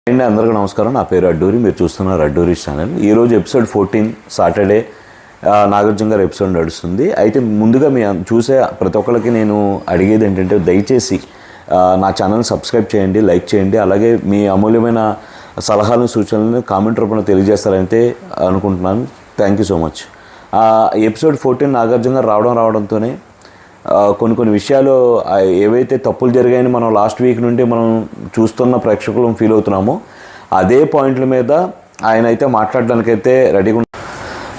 అండి అందరికీ నమస్కారం. నా పేరు అడ్డూరి. మీరు చూస్తున్నారు అడ్డూరి ఛానల్. ఈరోజు ఎపిసోడ్ 14 సాటర్డే నాగార్జున గారు ఎపిసోడ్ నడుస్తుంది. అయితే ముందుగా మీ చూసే ప్రతి ఒక్కరికి నేను అడిగేది ఏంటంటే, దయచేసి నా ఛానల్ సబ్స్క్రైబ్ చేయండి, లైక్ చేయండి. అలాగే మీ అమూల్యమైన సలహాలను సూచనలను కామెంట్ రూపంలో తెలియజేస్తారంటే అనుకుంటున్నాను. Thank you so much. Episode 14 Nagarjuna గారు రావడంతోనే కొన్ని విషయాలు ఏవైతే తప్పులు జరిగాయని మనం లాస్ట్ వీక్ నుండి మనం చూస్తున్న ప్రేక్షకులను ఫీల్ అవుతున్నామో అదే పాయింట్ల మీద ఆయన అయితే మాట్లాడడానికైతే రెడీగా.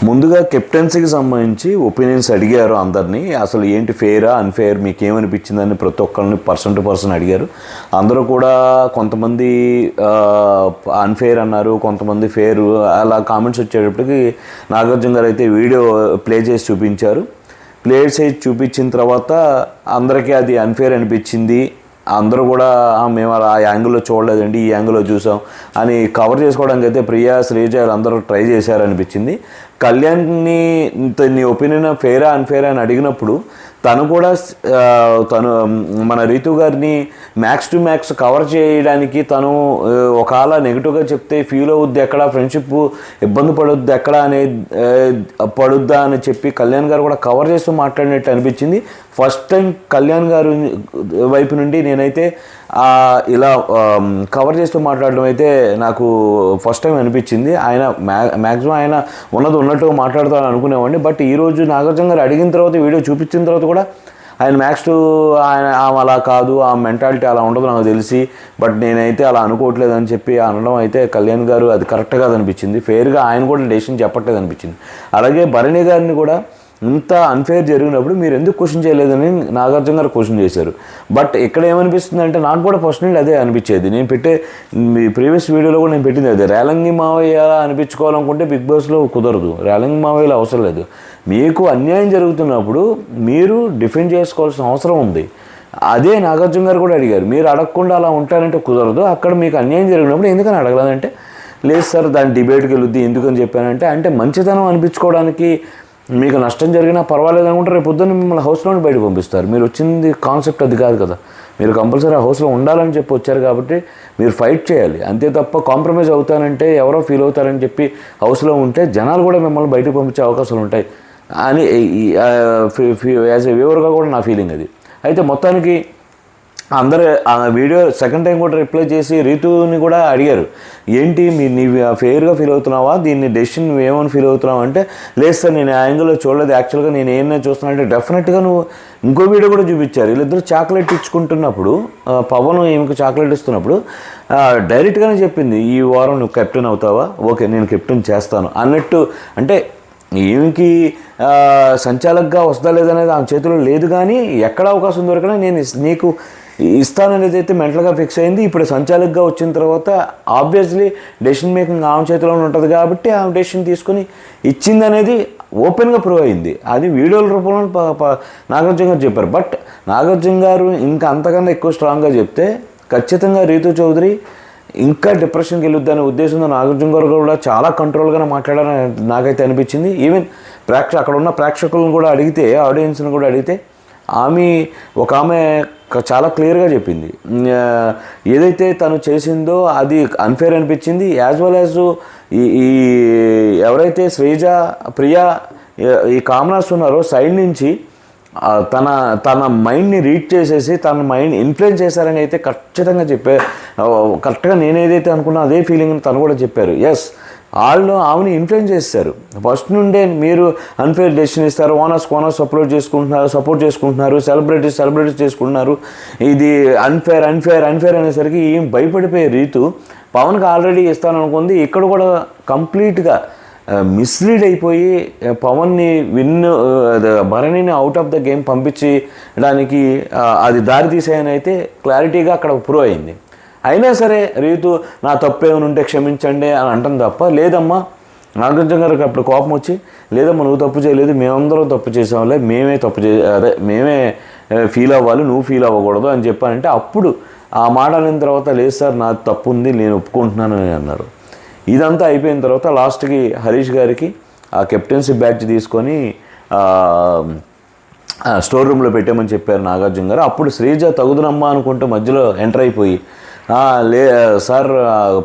ముందుగా కెప్టెన్సీకి సంబంధించి ఒపీనియన్స్ అడిగారు అందరినీ. అసలు ఏంటి, ఫెయిరా అన్ఫెయిర్, మీకు ఏమనిపించిందని ప్రతి ఒక్కరిని పర్సన్ టు పర్సన్ అడిగారు. అందరూ కూడా కొంతమంది అన్ఫెయిర్ అన్నారు, కొంతమంది ఫెయిర్, అలా కామెంట్స్ వచ్చేటప్పటికి నాగార్జున గారు అయితే వీడియో ప్లే చేసి చూపించారు. ప్లేయర్ సైజ్ చూపించిన తర్వాత అందరికీ అది అన్ఫేర్ అనిపించింది. అందరూ కూడా మేము ఆ యాంగిల్లో చూడలేదండి, ఈ యాంగిల్లో చూసాం అని కవర్ చేసుకోవడానికి అయితే ప్రియా, శ్రీజ అందరూ ట్రై చేశారనిపించింది. కళ్యాణ్ని నీ ఒపీనియన్ ఫెయిరా అన్ఫేరా అని అడిగినప్పుడు తను మన రీతు గారిని మ్యాక్స్ టు మ్యాక్స్ కవర్ చేయడానికి తను ఒకవేళ నెగిటివ్గా చెప్తే ఫీల్ అవుద్ది ఎక్కడ, ఫ్రెండ్షిప్ ఇబ్బంది పడుద్ది ఎక్కడ పడుద్దా అని చెప్పి కళ్యాణ్ గారు కూడా కవర్ చేస్తూ మాట్లాడినట్టు అనిపించింది. ఫస్ట్ టైం కళ్యాణ్ గారు వైపు నుండి నేనైతే ఇలా కవర్ చేస్తూ మాట్లాడడం అయితే నాకు ఫస్ట్ టైం అనిపించింది. ఆయన మ్యాక్సిమం ఆయన ఉన్నట్టు మాట్లాడతాను అనుకునేవాడిని. బట్ ఈరోజు నాగార్జున గారు అడిగిన తర్వాత, వీడియో చూపించిన తర్వాత కూడా ఆయన మ్యాక్స్ టు ఆయన అలా కాదు, ఆ మెంటాలిటీ అలా ఉండదు నాకు తెలిసి, బట్ నేనైతే అలా అనుకోవట్లేదు అని చెప్పి అనడం అయితే కళ్యాణ్ గారు అది కరెక్ట్ కాదనిపించింది. ఫెయిర్గా ఆయన కూడా డెసిషన్ చెప్పట్లేదు అనిపించింది. అలాగే భరణి గారిని కూడా ఇంత అన్ఫేర్ జరిగినప్పుడు మీరు ఎందుకు క్వశ్చన్ చేయలేదని నాగార్జున గారు క్వశ్చన్ చేశారు. బట్ ఇక్కడ ఏమనిపిస్తుంది అంటే, నాకు కూడా పర్సనల్లీ అదే అనిపించేది. నేను పెట్టే ప్రీవియస్ వీడియోలో కూడా నేను పెట్టింది అదే. రేలంగి మావయ్య అనిపించుకోవాలనుకుంటే బిగ్ బాస్లో కుదరదు, రేలంగి మావయ్యలో అవసరం లేదు. మీకు అన్యాయం జరుగుతున్నప్పుడు మీరు డిఫెండ్ చేసుకోవాల్సిన అవసరం ఉంది. అదే నాగార్జున గారు కూడా అడిగారు. మీరు అడగకుండా అలా ఉంటారంటే కుదరదు. అక్కడ మీకు అన్యాయం జరిగినప్పుడు ఎందుకని అడగలేదంటే, లేదు సార్ దాని డిబేట్కి వెళ్ళొద్ది ఎందుకని చెప్పానంటే, అంటే మంచితనం అనిపించుకోవడానికి మీకు నష్టం జరిగినా పర్వాలేదు అనుకుంటే రేపు పొద్దున్న మిమ్మల్ని హౌస్లోనే బయటకు పంపిస్తారు. మీరు వచ్చింది కాన్సెప్ట్ అది కాదు కదా. మీరు కంపల్సరీ ఆ హౌస్లో ఉండాలని చెప్పి వచ్చారు కాబట్టి మీరు ఫైట్ చేయాలి. అంతే తప్ప కాంప్రమైజ్ అవుతానంటే ఎవరో ఫీల్ అవుతారని చెప్పి హౌస్లో ఉంటే జనాలు కూడా మిమ్మల్ని బయటకు పంపించే అవకాశాలు ఉంటాయి అని యాజ్ ఏ వ్యూవర్గా కూడా నా ఫీలింగ్ అది. అయితే మొత్తానికి అందరూ ఆ వీడియో సెకండ్ టైం కూడా రిప్లై చేసి రీతుని కూడా అడిగారు, ఏంటి నీవు ఫెయిర్గా ఫీల్ అవుతున్నావా, దీన్ని డెసిషన్ నువ్వేమని ఫీల్ అవుతున్నావు అంటే, లేదు సార్ నేను ఆ యాంగిల్లో చూడలేదు, యాక్చువల్గా నేను ఏమైనా చూస్తున్నా అంటే డెఫినెట్గా నువ్వు ఇంకో వీడియో కూడా చూపించారు. వీళ్ళిద్దరు చాక్లెట్ ఇచ్చుకుంటున్నప్పుడు, పవన్ ఈమెకు చాక్లెట్ ఇస్తున్నప్పుడు డైరెక్ట్గానే చెప్పింది, ఈ వారం నువ్వు కెప్టెన్ అవుతావా, ఓకే నేను కెప్టెన్ చేస్తాను అన్నట్టు. అంటే ఈమెకి సంచాలకుగా వస్తా లేదనేది ఆమె చేతిలో లేదు, కానీ ఎక్కడ అవకాశం దొరికినా నేను నీకు ఇస్తాననేది అయితే మెంటల్గా ఫిక్స్ అయింది. ఇప్పుడు సంచాలకుగా వచ్చిన తర్వాత ఆబ్వియస్లీ డెసిషన్ మేకింగ్ ఆమె చేతిలోనే ఉంటుంది కాబట్టి ఆమె డెసిషన్ తీసుకుని ఇచ్చింది అనేది ఓపెన్గా ప్రూవ్ అయింది. అది వీడియోల రూపంలో నాగార్జున గారు చెప్పారు. బట్ నాగార్జున గారు ఇంకా అంతకన్నా ఎక్కువ స్ట్రాంగ్గా చెప్తే ఖచ్చితంగా రీతు చౌదరి ఇంకా డిప్రెషన్కి వెళ్ళొద్దనే ఉద్దేశంతో నాగార్జున గారు కూడా చాలా కంట్రోల్గానే మాట్లాడాలని నాకైతే అనిపించింది. ఈవెన్ అక్కడ ఉన్న ప్రేక్షకులను కూడా అడిగితే, ఆడియన్స్ని కూడా అడిగితే ఒక ఆమె చాలా క్లియర్గా చెప్పింది, ఏదైతే తను చేసిందో అది అన్ఫేర్ అనిపించింది. యాజ్ వెల్ యాజ్ ఈ ఎవరైతే శ్రీజ, ప్రియా, ఈ కామనర్స్ ఉన్నారో సైడ్ నుంచి తన మైండ్ని రీడ్ చేసేసి తన మైండ్ ఇన్ఫ్లుయెన్స్ చేశారని అయితే ఖచ్చితంగా చెప్పారు. కరెక్ట్గా నేను ఏదైతే అనుకున్నా అదే ఫీలింగ్ తను కూడా చెప్పారు. ఎస్, వాళ్ళు ఆమెని ఇన్ఫ్లుయెన్స్ చేస్తారు. ఫస్ట్ నుండే మీరు అన్ఫేర్ డెసిషన్ ఇస్తారు, ఓనర్స్ సపోర్ట్ చేసుకుంటున్నారు, సెలబ్రిటీస్ చేసుకుంటున్నారు, ఇది అన్ఫేర్ అనేసరికి ఏం భయపడిపోయే రీతు పవన్కి ఆల్రెడీ ఇస్తాననుకుంది. ఇక్కడ కూడా కంప్లీట్గా మిస్లీడ్ అయిపోయి పవన్ని భరణిని అవుట్ ఆఫ్ ద గేమ్ పంపించడానికి అది దారి తీసేయని అయితే క్లారిటీగా అక్కడ ప్రూవ్ అయింది. అయినా సరే రీతు నా తప్పు ఏమైనా ఉంటే క్షమించండి అని అంటాం తప్ప, లేదమ్మా నాగార్జున గారికి అప్పుడు కోపం వచ్చి, లేదమ్మా నువ్వు తప్పు చేయలేదు, మేమందరం తప్పు చేసాంలే, మేమే ఫీల్ అవ్వాలి, నువ్వు ఫీల్ అవ్వకూడదు అని చెప్పానంటే అప్పుడు ఆ మాట అనిన తర్వాత, లేదు సార్ నా తప్పు ఉంది నేను ఒప్పుకుంటున్నానని అన్నారు. ఇదంతా అయిపోయిన తర్వాత లాస్ట్కి హరీష్ గారికి ఆ కెప్టెన్సీ బ్యాడ్జ్ తీసుకొని స్టోర్ రూమ్లో పెట్టామని చెప్పారు నాగార్జున గారు. అప్పుడు శ్రీజ తగుదనమ్మా అనుకుంటూ మధ్యలో ఎంటర్ అయిపోయి లే సార్,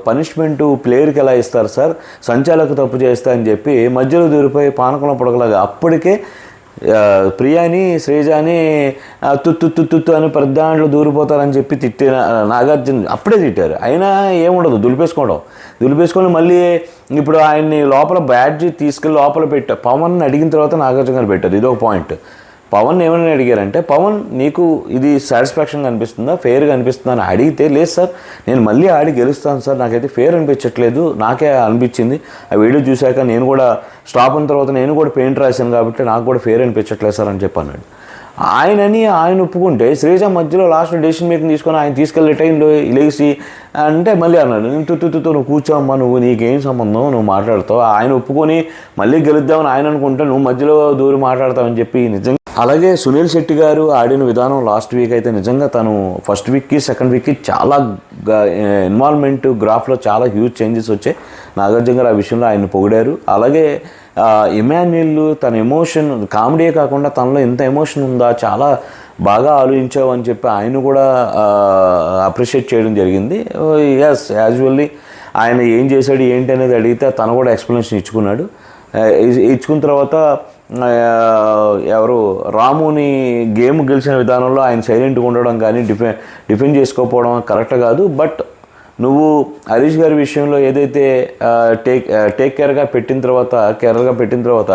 పనిష్మెంట్ ప్లేయర్కి ఎలా ఇస్తారు సార్, సంచాలకు తప్పు చేస్తా అని చెప్పి మధ్యలో దూరిపోయి పానకంలో పొడగలాగా అప్పటికే ప్రియాని శ్రీజాని తుత్తు అని పెద్ద దాంట్లో దూరిపోతారని చెప్పి తిట్టిన నాగార్జున అప్పుడే తిట్టారు. అయినా ఏముండదు, దులిపేసుకొని మళ్ళీ ఇప్పుడు ఆయన్ని లోపల బ్యాడ్జ్ తీసుకెళ్ళి లోపల పెట్టారు. పవన్ అడిగిన తర్వాత నాగార్జున గారు పెట్టారు. ఇదొక పాయింట్. పవన్ ఏమని అడిగారంటే, పవన్ నీకు ఇది సాటిస్ఫాక్షన్గా అనిపిస్తుందా, ఫెయిర్గా అనిపిస్తుందా అని అడిగితే, లేదు సార్ నేను మళ్ళీ ఆడి గెలుస్తాను సార్, నాకైతే ఫెయిర్ అనిపించట్లేదు, నాకే అనిపించింది ఆ వీడియో చూశాక. నేను కూడా స్టాప్ అయిన తర్వాత నేను కూడా పెయింట్ రాశాను కాబట్టి నాకు కూడా ఫెయిర్ అనిపించట్లేదు సార్ అని చెప్పి అన్నాడు. ఆయన ఒప్పుకుంటే శ్రీజ మధ్యలో లాస్ట్ డెసిషన్ మేకింగ్ తీసుకొని ఆయన తీసుకెళ్ళే టైంలో లేచి అంటే మళ్ళీ అన్నాడు, నేను తుత్తుతో నువ్వు కూర్చోమ్మా, నువ్వు నీకేం సంబంధం, నువ్వు మాట్లాడతావు. ఆయన ఒప్పుకొని మళ్ళీ గెలుద్దామని ఆయన అనుకుంటే నువ్వు మధ్యలో దూరి మాట్లాడతావని చెప్పి నిజంగా. అలాగే సునీల్ శెట్టి గారు ఆడిన విధానం లాస్ట్ వీక్ అయితే నిజంగా తను ఫస్ట్ వీక్కి సెకండ్ వీక్కి చాలా ఇన్వాల్వ్మెంట్ గ్రాఫ్లో చాలా హ్యూజ్ చేంజెస్ వచ్చాయి. నాగార్జున గారు ఆ విషయంలో ఆయన పొగిడారు. అలాగే ఇమాన్యుల్ తన ఎమోషన్ కామెడీ కాకుండా తనలో ఎంత ఎమోషన్ ఉందా, చాలా బాగా ఆలోచించావు అని చెప్పి ఆయన కూడా అప్రిషియేట్ చేయడం జరిగింది. ఎస్, యాజువల్లీ ఆయన ఏం చేశాడు ఏంటి అనేది అడిగితే తను కూడా ఎక్స్ప్లెనేషన్ ఇచ్చుకున్నాడు. ఇచ్చుకున్న తర్వాత ఎవరు రాముని గేమ్ గెలిచిన విధానంలో ఆయన సైలెంట్గా ఉండడం కానీ డిఫెండ్ చేసుకోకపోవడం కరెక్ట్ కాదు. బట్ నువ్వు హరీష్ గారి విషయంలో ఏదైతే టేక్ కేర్గా పెట్టిన తర్వాత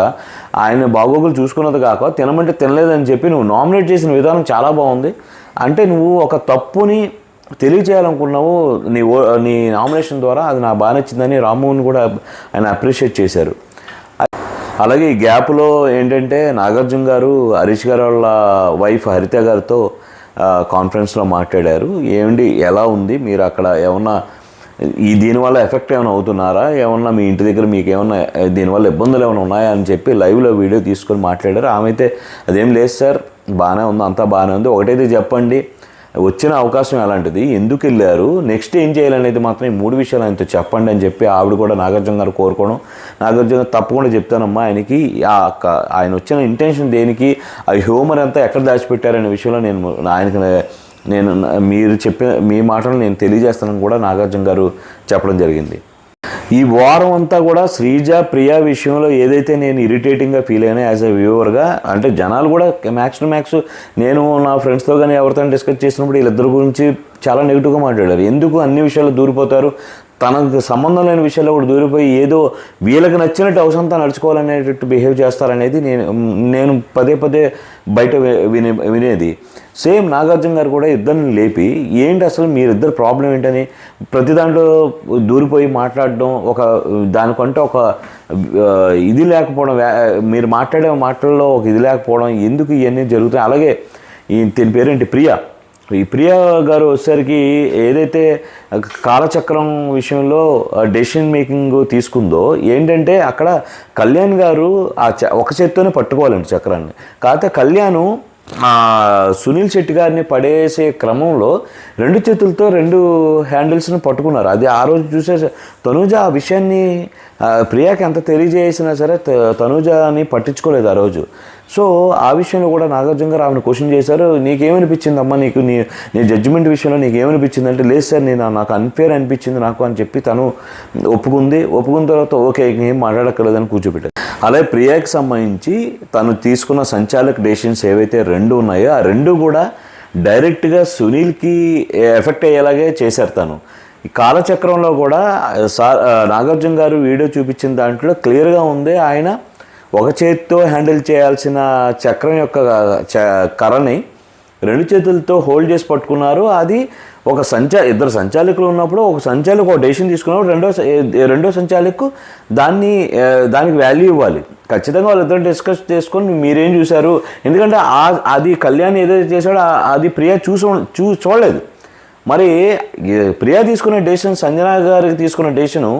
ఆయన బాగోగులు చూసుకున్నది కాక తినమంటే తినలేదని చెప్పి నువ్వు నామినేట్ చేసిన విధానం చాలా బాగుంది. అంటే నువ్వు ఒక తప్పుని తెలియచేయాలనుకున్నావు నీ నామినేషన్ ద్వారా, అది నాకు బాగా నచ్చిందని రాముని కూడా ఆయన అప్రిషియేట్ చేశారు. అలాగే ఈ గ్యాప్లో ఏంటంటే నాగార్జున గారు హరీష్ గారు వాళ్ళ వైఫ్ హరిత గారితో కాన్ఫరెన్స్లో మాట్లాడారు. ఏమండి ఎలా ఉంది, మీరు అక్కడ ఏమన్నా దీనివల్ల ఎఫెక్ట్ ఏమైనా అవుతున్నారా, ఏమన్నా మీ ఇంటి దగ్గర మీకు ఏమన్నా దీనివల్ల ఇబ్బందులు ఏమైనా ఉన్నాయా అని చెప్పి లైవ్లో వీడియో తీసుకొని మాట్లాడారు. ఆమె అయితే అదేం లేదు సార్, బాగానే ఉంది, అంతా బాగానే ఉంది, ఒకటైతే చెప్పండి వచ్చిన అవకాశం ఎలాంటిది, ఎందుకు వెళ్ళారు, నెక్స్ట్ ఏం చేయాలనేది మాత్రం ఈ 3 విషయాలు ఆయనతో చెప్పండి అని చెప్పి ఆవిడ కూడా నాగార్జున గారు కోరుకోవడం. నాగార్జున గారు తప్పకుండా చెప్తానమ్మా, ఆయన వచ్చిన ఇంటెన్షన్ దేనికి, ఆ హ్యూమర్ అంతా ఎక్కడ దాచిపెట్టారనే విషయంలో నేను మీ మాటలు నేను తెలియజేస్తానని కూడా నాగార్జున గారు చెప్పడం జరిగింది. ఈ వారం అంతా కూడా శ్రీజ ప్రియా విషయంలో ఏదైతే నేను ఇరిటేటింగ్గా ఫీల్ అయినా యాజ్ ఎ వ్యూవర్గా, అంటే జనాలు కూడా మ్యాక్స్ టు మ్యాక్స్ నేను నా ఫ్రెండ్స్తో కానీ ఎవరితో డిస్కస్ చేసినప్పుడు వీళ్ళిద్దరి గురించి చాలా నెగిటివ్గా మాట్లాడారు. ఎందుకు అన్ని విషయాల్లో దూరిపోతారు, తనకు సంబంధం లేని విషయాల్లో కూడా దూరిపోయి ఏదో వీళ్ళకి నచ్చినట్టు అవసరంతా నడుచుకోవాలనేటట్టు బిహేవ్ చేస్తారనేది నేను పదే బయట వినేది. సేమ్ నాగార్జున గారు కూడా ఇద్దరిని లేపి ఏంటి అసలు మీరిద్దరు ప్రాబ్లం ఏంటని ప్రతి దాంట్లో దూరిపోయి మాట్లాడడం, దానికంటే ఒక ఇది లేకపోవడం, మీరు మాట్లాడే మాటల్లో ఒక ఇది లేకపోవడం, ఎందుకు ఇవన్నీ జరుగుతాయి. అలాగే దీని పేరేంటి ఈ ప్రియా గారు వచ్చేసరికి ఏదైతే కాలచక్రం విషయంలో డెసిషన్ మేకింగ్ తీసుకుందో ఏంటంటే అక్కడ కళ్యాణ్ గారు ఒక చేత్తోనే పట్టుకోవాలండి చక్రాన్ని. కాకపోతే కళ్యాణ్ సునీల్ శెట్టి గారిని పడేసే క్రమంలో 2 చేతులతో 2 హ్యాండిల్స్ని పట్టుకున్నారు. అది ఆ రోజు చూసే తనూజ ఆ విషయాన్ని ప్రియాకి ఎంత తెలియజేసినా సరే తనూజని పట్టించుకోలేదు ఆ రోజు. సో ఆ విషయంలో కూడా నాగార్జున గారు ఆమెను క్వశ్చన్ చేశారు, నీకేమనిపించింది అమ్మా, నీ జడ్జిమెంట్ విషయంలో నీకేమనిపించింది అంటే, లేదు సార్ నాకు అన్ఫేర్ అనిపించింది నాకు అని చెప్పి తను ఒప్పుకున్న తర్వాత ఓకే ఏం మాట్లాడక్కర్లేదని కూర్చోబెట్టారు. అలాగే ప్రియాకి సంబంధించి తను తీసుకున్న సంచాలక డెసిషన్స్ ఏవైతే 2 ఉన్నాయో ఆ 2 కూడా డైరెక్ట్గా సునీల్కి ఎఫెక్ట్ అయ్యేలాగే చేశారు. తను ఈ కాలచక్రంలో కూడా నాగార్జున గారు వీడియో చూపించిన దాంట్లో క్లియర్గా ఉంది, ఆయన ఒక చేతితో హ్యాండిల్ చేయాల్సిన చక్రం యొక్క కర్రని 2 చేతులతో హోల్డ్ చేసి పట్టుకున్నారు. అది ఒక ఇద్దరు సంచాలకులు ఉన్నప్పుడు ఒక సంచాలకు ఒక డెసిషన్ తీసుకున్నప్పుడు రెండో సంచాలకు దానికి వాల్యూ ఇవ్వాలి. ఖచ్చితంగా వాళ్ళిద్దరు డిస్కస్ చేసుకొని మీరేం చూశారు, ఎందుకంటే అది కళ్యాణ్ ఏదైతే చేశాడో అది ప్రియా చూడలేదు. మరి ప్రియా తీసుకున్న డెసిషన్, సంజన గారికి తీసుకున్న డెసిషను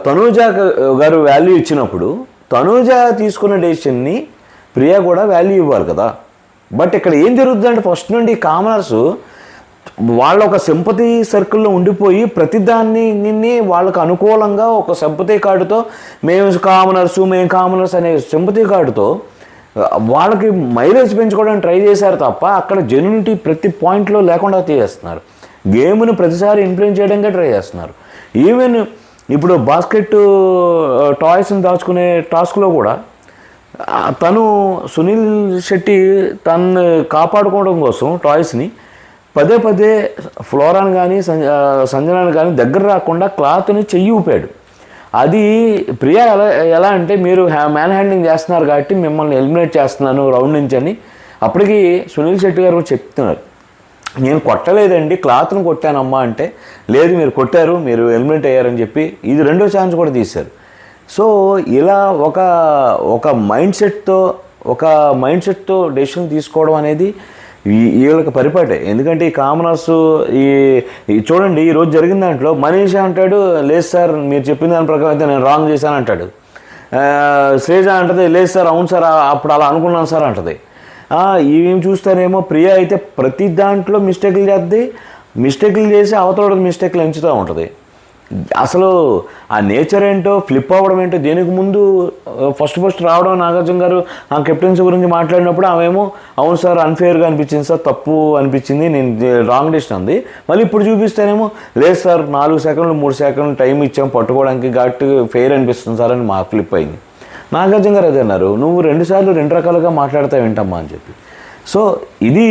తనూజ గారు వాల్యూ ఇచ్చినప్పుడు తనూజ తీసుకున్న డెసిషన్ని ప్రియా కూడా వాల్యూ ఇవ్వాలి కదా. బట్ ఇక్కడ ఏం జరుగుతుందంటే ఫస్ట్ నుండి కామనర్స్ వాళ్ళ ఒక సింపతి సర్కిల్లో ఉండిపోయి ప్రతిదాన్ని వాళ్ళకు అనుకూలంగా ఒక సింపతి కార్డుతో మేము కామనర్స్ అనే సింపతి కార్డుతో వాళ్ళకి మైలేజ్ పెంచుకోవడానికి ట్రై చేశారు తప్ప అక్కడ జెన్యూనిటీ ప్రతి పాయింట్లో లేకుండా తీసేస్తున్నారు. గేమ్ని ప్రతిసారి ఇన్ఫ్లుయెన్స్ చేయడానికి ట్రై చేస్తున్నారు. ఈవెన్ ఇప్పుడు బాస్కెట్ టాయ్స్ని దాచుకునే టాస్క్లో కూడా తను సునీల్ శెట్టి తను కాపాడుకోవడం కోసం టాయ్స్ని పదే పదే ఫ్లోరాని కానీ సంజనాని కానీ దగ్గర రాకుండా క్లాత్ని చెయ్యి ఊపాడు. అది ప్రియా ఎలా అంటే మీరు మ్యాన్ హ్యాండింగ్ చేస్తున్నారు కాబట్టి మిమ్మల్ని ఎలిమినేట్ చేస్తున్నాను రౌండ్ నుంచి అని అప్పటికి సునీల్ శెట్టి గారు చెప్తున్నారు. నేను కొట్టలేదండి, క్లాత్ను కొట్టానమ్మా అంటే, లేదు మీరు కొట్టారు, మీరు ఎలిమినేట్ అయ్యారని చెప్పి ఇది రెండో ఛాన్స్ కూడా తీశారు. సో ఇలా ఒక మైండ్ సెట్తో డెసిషన్ తీసుకోవడం అనేది వీళ్ళకి పరిపాటే. ఎందుకంటే ఈ కామనర్స్ ఈ చూడండి ఈరోజు జరిగిన దాంట్లో మనీషా అంటాడు, లేదు సార్ మీరు చెప్పిన దాని ప్రకారం అయితే నేను రాంగ్ చేశాను అంటాడు. శ్రేజ అంటది, లేదు సార్ అవును సార్ అప్పుడు అలా అనుకున్నాను సార్ అంటది. ఇవేం చూస్తారేమో ప్రియా అయితే ప్రతి దాంట్లో మిస్టేక్లు చేసి అవతల మిస్టేక్లు ఎంచుతూ ఉంటుంది. అసలు ఆ నేచర్ ఏంటో ఫ్లిప్ అవ్వడం ఏంటో దేనికి ముందు ఫస్ట్ రావడం నాగార్జున గారు ఆ కెప్టెన్సీ గురించి మాట్లాడినప్పుడు ఆమెమో అవును సార్ అన్ఫేర్గా అనిపించింది సార్, తప్పు అనిపించింది, నేను రాంగ్ డెసిషన్ అంది. మళ్ళీ ఇప్పుడు చూపిస్తేనేమో లేదు సార్ 4 సెకండ్లు 3 సెకండ్లు టైం ఇచ్చాం పట్టుకోవడానికి కాబట్టి ఫెయిర్ అనిపిస్తుంది సార్ అని మాకు ఫ్లిప్ అయింది. నాగార్జున గారు అదే అన్నారు, నువ్వు 2 సార్లు 2 రకాలుగా మాట్లాడతావు ఏంటమ్మా అని చెప్పి. సో ఇది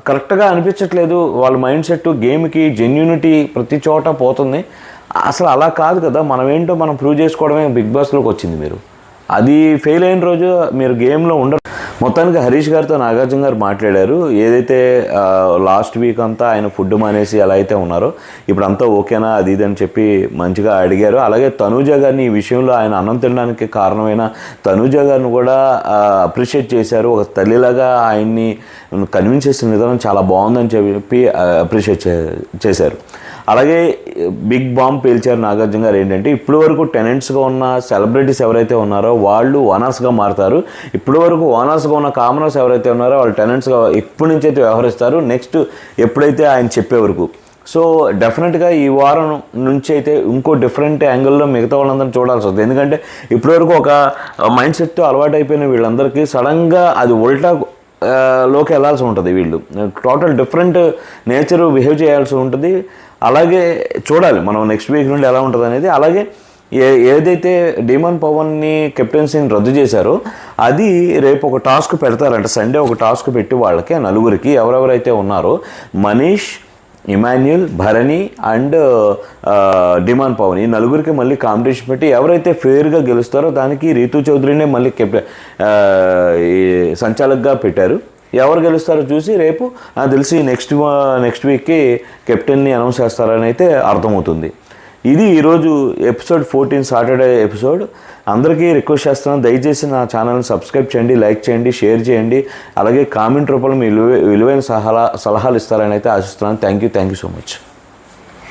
కరెక్ట్గా అనిపించట్లేదు. వాళ్ళ మైండ్ సెట్ గేమ్కి జెన్యూనిటీ ప్రతి చోట పోతుంది. అసలు అలా కాదు కదా, మనం ఏంటో మనం ప్రూవ్ చేసుకోవడమే బిగ్ బాస్లోకి వచ్చింది. మీరు అది ఫెయిల్ అయిన రోజు మీరు గేమ్లో ఉండరు. మొత్తానికి హరీష్ గారితో నాగార్జున గారు మాట్లాడారు. ఏదైతే లాస్ట్ వీక్ అంతా ఆయన ఫుడ్ మానేసి ఎలా అయితే ఉన్నారో ఇప్పుడు అంతా ఓకేనా అది ఇది అని చెప్పి మంచిగా అడిగారు. అలాగే తనూజ గారిని ఈ విషయంలో ఆయన అన్నం తినడానికి కారణమైన తనూజ గారిని కూడా అప్రిషియేట్ చేశారు. ఒక తల్లిలాగా ఆయన్ని కన్విన్స్ చేసిన విధానం చాలా బాగుందని చెప్పి అప్రిషియేట్ చేశారు. అలాగే బిగ్ బాంబ్ పేల్చారు నాగార్జున గారు. ఏంటంటే ఇప్పటి వరకు టెనెంట్స్గా ఉన్న సెలబ్రిటీస్ ఎవరైతే ఉన్నారో వాళ్ళు ఓనర్స్గా మారుతారు. ఇప్పటి వరకు ఓనర్స్గా ఉన్న కామనర్స్ ఎవరైతే ఉన్నారో వాళ్ళు టెనెంట్స్గా ఎప్పటి నుంచి అయితే వ్యవహరిస్తారు నెక్స్ట్ ఎప్పుడైతే ఆయన చెప్పే వరకు. సో డెఫినెట్గా ఈ వారం నుంచి అయితే ఇంకో డిఫరెంట్ యాంగిల్లో మిగతా వాళ్ళందరినీ చూడాల్సి వస్తుంది. ఎందుకంటే ఇప్పటివరకు ఒక మైండ్ సెట్తో అలవాటు అయిపోయిన వీళ్ళందరికీ సడన్గా అది ఉల్టా లోకి వెళ్ళాల్సి ఉంటుంది. వీళ్ళు టోటల్ డిఫరెంట్ నేచర్ బిహేవ్ చేయాల్సి ఉంటుంది. అలాగే చూడాలి మనం నెక్స్ట్ వీక్ నుండి ఎలా ఉంటుంది అనేది. అలాగే ఏదైతే డీమన్ పవన్ని కెప్టెన్సీని రద్దు చేశారో అది రేపు ఒక టాస్క్ పెడతారంట. సండే ఒక టాస్క్ పెట్టి వాళ్ళకి నలుగురికి ఎవరెవరైతే ఉన్నారో మనీష్, ఇమాన్యుల్, భరణి అండ్ డిమాన్ పవన్ ఈ నలుగురికి మళ్ళీ కాంపిటీషన్ పెట్టి ఎవరైతే ఫెయిర్గా గెలుస్తారో దానికి రీతూ చౌదరినే మళ్ళీ సంచాలకుగా పెట్టారు. ఎవరు గెలుస్తారో చూసి రేపు నాకు తెలిసి నెక్స్ట్ వీక్కి కెప్టెన్ని అనౌన్స్ చేస్తారని అయితే అర్థమవుతుంది. ఇది ఈరోజు ఎపిసోడ్ 14 సాటర్డే ఎపిసోడ్. అందరికీ రిక్వెస్ట్ చేస్తున్నాను, దయచేసి నా ఛానల్ని సబ్స్క్రైబ్ చేయండి, లైక్ చేయండి, షేర్ చేయండి. అలాగే కామెంట్ రూపంలో మీ విలువైన సలహాలు ఇస్తారని అయితే ఆశిస్తున్నాను. Thank you so much.